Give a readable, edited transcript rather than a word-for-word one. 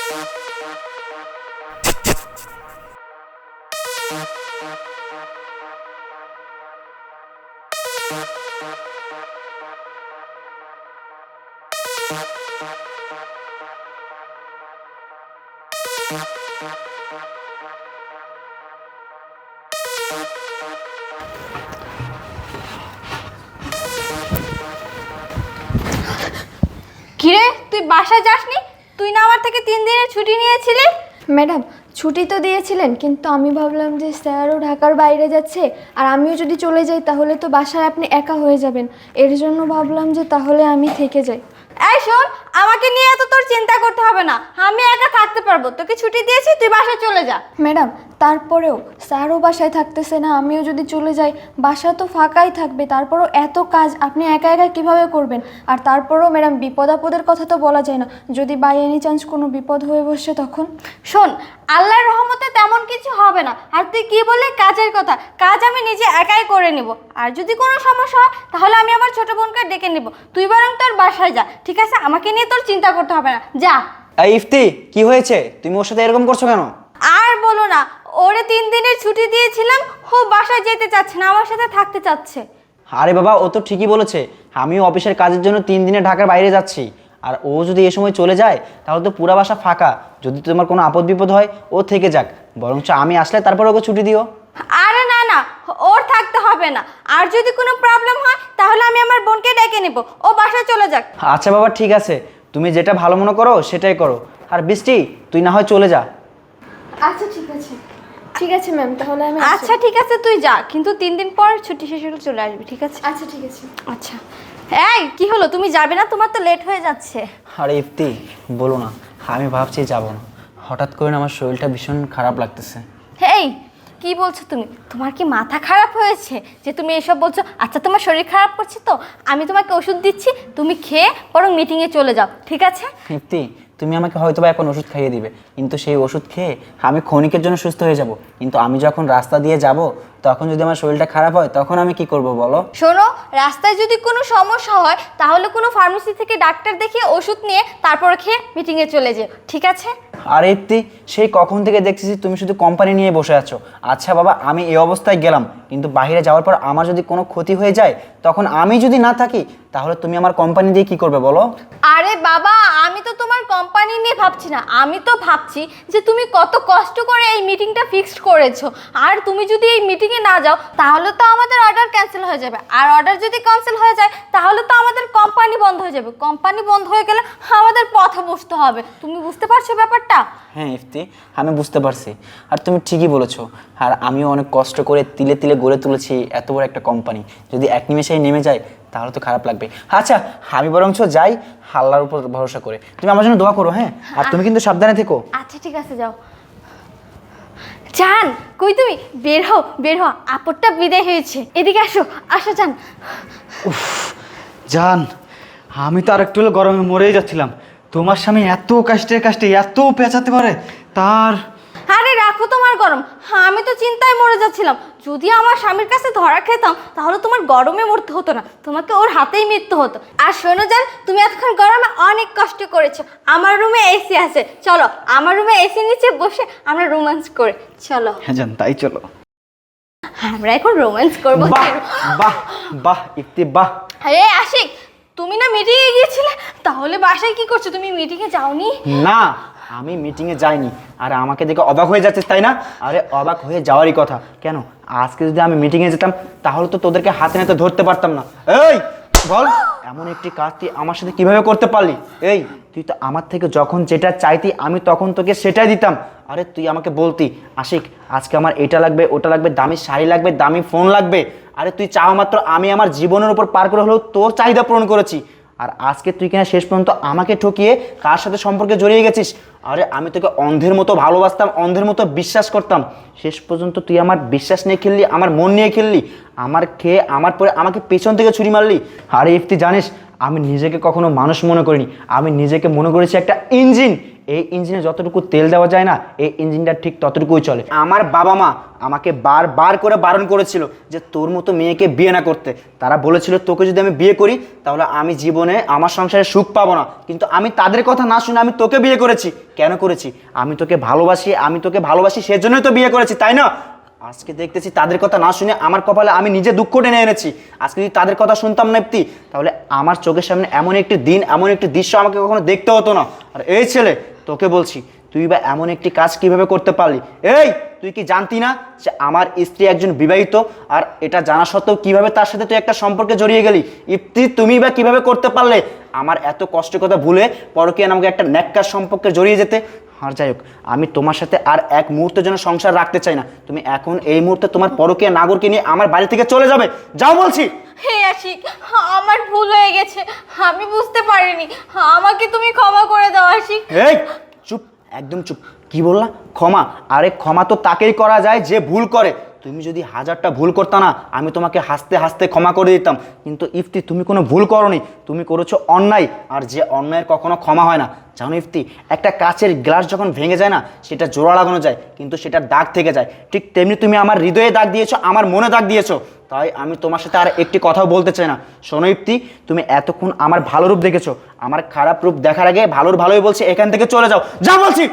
কিরে, তুই বাসায় যাসনি? তুই না আমার থেকে 3 দিনের ছুটি নিয়েছিলি? ম্যাডাম, ছুটি তো দিয়েছিলেন, কিন্তু আমি ভাবলাম যে স্যারও ঢাকার বাইরে যাচ্ছে আর আমিও যদি চলে যাই তাহলে তো বাসায় আপনি একা হয়ে যাবেন। এর জন্য ভাবলাম যে তাহলে আমি থেকে যাই। এই শোন, আমাকে নিয়ে এত তোর চিন্তা করতে হবে না, আমি একা থাকতে পারবো। তোকে ছুটি দিয়েছি, তুই বাসায় চলে যা। ম্যাডাম, তারপরেও স্যারও বাসায় থাকতেছে না, আমিও যদি চলে যাই বাসা তো ফাঁকাই থাকবে। তারপরও এত কাজ আপনি একা একা কিভাবে করবেন? আর তারপরেও ম্যাডাম, বিপদ আপদের কথা তো বলা যায় না, যদি বাই এনি চান্স কোনো বিপদ হয়ে বসে তখন? শোন, আল্লাহর রহমতে তেমন কিছু হবে না। আর তুই কি বললি কাজের কথা? কাজ আমি নিজে একাই করে নেব। আর যদি কোনো সমস্যা হয় তাহলে আমি আমার ছোট বোনকে ডেকে নেব। তুই বরং তোর বাসায় যা, ঠিক আছে? আমাকে নিয়ে তোর চিন্তা করতে হবে না, যা। এই ইফতি, কি হয়েছে? তুমি ওর সাথে এরকম করছো কেন? আর বলো না, ওরে 3 দিনের ছুটি দিয়েছিলাম, ও বাসায় যেতে চাচ্ছে না, আমার সাথে থাকতে চাচ্ছে। আরে বাবা, ও তো ঠিকই বলেছে। আমিও অফিসের কাজের জন্য 3 দিনে ঢাকার বাইরে যাচ্ছি। আর ও যদি এই সময় চলে যায় তাহলে তো পুরা বাসা ফাঁকা। যদি তোমার কোনো আপদ বিপদ হয় ও থেকে যাক, বরঞ্চ আমি আসলে তারপর ওকে ছুটি দিও। আরে না না, ওর থাকতে হবে না। আর যদি কোনো প্রবলেম হয় তাহলে আমি আমার বোনকে ডেকে নেব, ও বাসায় চলে যাক। আচ্ছা বাবা, ঠিক আছে, তুমি যেটা ভালো মনে করো সেটাই করো। আর বৃষ্টি, তুই না হয় চলে যা। আচ্ছা ঠিক আছে, ঠিক আছে ম্যাম, তাহলে আমি আচ্ছা ঠিক আছে, তুই যা, কিন্তু 3 দিন পর ছুটি শেষ হলে চলে আসবি, ঠিক আছে? আচ্ছা ঠিক আছে। আচ্ছা। এই কি হলো, তুমি যাবে না? তোমার তো লেট হয়ে যাচ্ছে। আরে ইফতি, বলো না, আমি ভাবছি যাব না। হঠাৎ করে না আমার শরীরটা ভীষণ খারাপ লাগতেছে। এই কি বলছো তুমি? তোমার কি মাথা খারাপ হয়েছে যে তুমি এসব বলছো? আচ্ছা, তোমার শরীর খারাপ করছে তো আমি তোমাকে ওষুধ দিচ্ছি, তুমি খেয়ে বরং মিটিংয়ে চলে যাও, ঠিক আছে? ইফতি, তুমি আমাকে হয়তো বা এখন ওষুধ খাইয়ে দিবে, কিন্তু সেই ওষুধ খেয়ে আমি ক্ষণিকের জন্য সুস্থ হয়ে যাব। কিন্তু আমি যখন রাস্তা দিয়ে যাব তখন যদি আমার শরীরটা খারাপ হয় তখন আমি কি করব বলো? শোনো, রাস্তায় যদি কোনো সমস্যা হয় তাহলে কোনো ফার্মেসি থেকে ডাক্তার দেখিয়ে ওষুধ নিয়ে তারপর খেয়ে মিটিংয়ে চলে যেও, ঠিক আছে? আর ইফতি, সেই কখন থেকে দেখতেছি তুমি শুধু কোম্পানি নিয়ে বসে আছো। আচ্ছা বাবা, আমি এই অবস্থায় গেলাম, কিন্তু বাইরে যাওয়ার পর আমার যদি কোনো ক্ষতি হয়ে যায় তখন আমি যদি না থাকি তাহলে তুমি আমার কোম্পানি দিয়ে কি করবে বলো? আরে বাবা, আমি তো তোমার কোম্পানি নিয়ে ভাবছি না, আমি তো ভাবছি যে তুমি কত কষ্ট করে এই মিটিংটা ফিক্সড করেছো। আর তুমি যদি এই মিটিংয়ে না যাও তাহলে তো আমাদের অর্ডার ক্যান্সেল হয়ে যাবে। আর অর্ডার যদি ক্যান্সেল হয়ে যায় তাহলে তো আমাদের কোম্পানি বন্ধ হয়ে যাবে। কোম্পানি বন্ধ হয়ে গেলে আমাদের পথে বসতে হবে। তুমি বুঝতে পারছো ব্যাপারটা? হ্যাঁ ইফতি, আমি বুঝতে পারছি। আর তুমি ঠিকই বলেছো। আর আমিও অনেক কষ্ট করে তিলে তিলে গড়ে তুলেছি এত বড় একটা কোম্পানি, যদি এক নিমেষেই নেমে যায় তাহলে তো খারাপ লাগবে। আচ্ছা, আমি বরঞ্চ যাই আল্লাহর উপর ভরসা করে। তুমি আমার জন্য দোয়া করো, হ্যাঁ? আর তুমি কিন্তু সাবধানে থেকো। আচ্ছা ঠিক আছে, যাও। জান, কই তুমি? বের হও, বের হও, আপদটা বিদায় হয়েছে। এদিকে আসো, আসো জান। জান, আমি তো আর একটু হলে গরমে মরেই যাচ্ছিলাম। তোমার স্বামী এত কাষ্টে কাষ্টে এত পেঁচাতে পারে তার? আরে রাখো তোমার গরম, আমি তো চিন্তায় মরে যাচ্ছিলাম। যদি আমার স্বামীর কাছে ধরা খেতাম তাহলে তোমার গরমে মরতে হতো না, তোমাকে ওর হাতেই মৃত্যু হতো। আর শোনো জান, তুমি এতক্ষণ গরমে অনেক কষ্ট করেছো। আমার রুমে এসি আছে, চলো আমার রুমে এসি নিচে বসে আমরা রোম্যান্স করি, চলো। হ্যাঁ জান, তাই চলো। আমরা এখন রোম্যান্স করবো। বাহ বাহ বাহ ইফতি, বাহ। আরে আশিক, তুমি না মিটিংয়ে গিয়েছিলে, তাহলে বাসায় কি করছো? তুমি মিটিংয়ে যাওনি? না, আমি মিটিংয়ে যাইনি। আর আমাকে দেখে অবাক হয়ে যাচ্ছিস তাই না? আরে অবাক হয়ে যাওয়ারই কথা। কেন, আজকে যদি আমি মিটিংয়ে যেতাম তাহলে তো তোদেরকে হাতে নাতে ধরতে পারতাম না। এই বল, এমন একটি কাজ তুই আমার সাথে কিভাবে করতে পারলি? এই, তুই তো আমার থেকে যখন যেটা চাইতি আমি তখন তোকে সেটাই দিতাম। আরে তুই আমাকে বলতি, আশিক আজকে আমার এটা লাগবে, ওটা লাগবে, দামি শাড়ি লাগবে, দামি ফোন লাগবে। আরে তুই চাওয়া মাত্র আমি আমার জীবনের উপর পার করে হলেও তোর চাহিদা পূরণ করেছি। আর আজকে তুই কিনা শেষ পর্যন্ত আমাকে ঠকিয়ে কার সাথে সম্পর্কে জড়িয়ে গেছিস। আরে আমি তোকে অন্ধের মতো ভালোবাসতাম, অন্ধের মতো বিশ্বাস করতাম। শেষ পর্যন্ত তুই আমার বিশ্বাস নিয়ে খেললি, আমার মন নিয়ে খেললি, আমার খেয়ে আমার পরে আমাকে পেছন থেকে ছুরি মারলি। আরে ইফতি, জানিস আমি নিজেকে কখনো মানুষ মনে করিনি, আমি নিজেকে মনে করেছি একটা ইঞ্জিন। এই ইঞ্জিনে যতটুকু তেল দেওয়া যায় না, এই ইঞ্জিনটা ঠিক ততটুকুই চলে। আমার বাবা মা আমাকে বারবার করে বারণ করেছিল যে তোর মতো মেয়েকে বিয়ে না করতে। তারা বলেছিল তোকে যদি আমি বিয়ে করি তাহলে আমি জীবনে আমার সংসারে সুখ পাবো না, কিন্তু আমি তাদের কথা না শুনে আমি তোকে বিয়ে করেছি। কেন করেছি? আমি তোকে ভালোবাসি সেজন্যই তো বিয়ে করেছি, তাই না? আজকে দেখতেছি তাদের কথা না শুনে আমার কপালে আমি নিজে দুঃখ টেনে এনেছি। আজকে যদি তাদের কথা শুনতাম না ইপ্তি, তাহলে আমার চোখের সামনে এমন একটি দিন, এমন একটি দৃশ্য আমাকে কখনো দেখতে হতো না। আর এই ছেলে, তোকে বলছি, তুই বা এমন একটি কাজ কিভাবে করতে পারলি? এই, তুই কি জানতি না যে আমার স্ত্রী একজন বিবাহিত? আর এটা জানা সত্ত্বেও কিভাবে তার সাথে তুই একটা সম্পর্কে জড়িয়ে গেলি? ইপ্তি, তুমি বা কিভাবে করতে পারলে আমার এত কষ্টের কথা ভুলে পরকীয়া নামক একটা ন্যাক্কার সম্পর্কে জড়িয়ে যেতে? আর যাই হোক, আমি তোমার সাথে আর এক মুহূর্তের জন্য সংসার রাখতে চাই না। তুমি এখন এই মুহূর্তে তোমার পরকীয়া নাগরকে নিয়ে আমার বাড়ি থেকে চলে যাবে। যাও বলছি। হে আশিক, আমার ভুল হয়ে গেছে, আমি বুঝতে পারিনি, আমাকে তুমি ক্ষমা করে দাও আশিক। এই চুপ, একদম চুপ। কি বললা? ক্ষমা? আরে ক্ষমা তো তাকেই করা যায় যে ভুল করে। তুমি যদি 1000টা ভুল করতা না, আমি তোমাকে হাসতে হাসতে ক্ষমা করে দিতাম। কিন্তু ইফতি, তুমি কোনো ভুল করোনি, তুমি করেছো অন্যায়। আর যে অন্যায়ের কখনো ক্ষমা হয় না। জানো ইফতি, একটা কাচের গ্লাস যখন ভেঙে যায় না, সেটা জোড়া লাগানো যায়, কিন্তু সেটার দাগ থেকে যায়। ঠিক তেমনি তুমি আমার হৃদয়ে দাগ দিয়েছো, আমার মনে দাগ দিয়েছো। তাই আমি তোমার সাথে আর একটি কথাও বলতে চাই না। শোনো ইফতি, তুমি এতক্ষণ আমার ভালো রূপ দেখেছো, আমার খারাপ রূপ দেখার আগে ভালোই বলছি এখান থেকে চলে যাও। যা বলছি।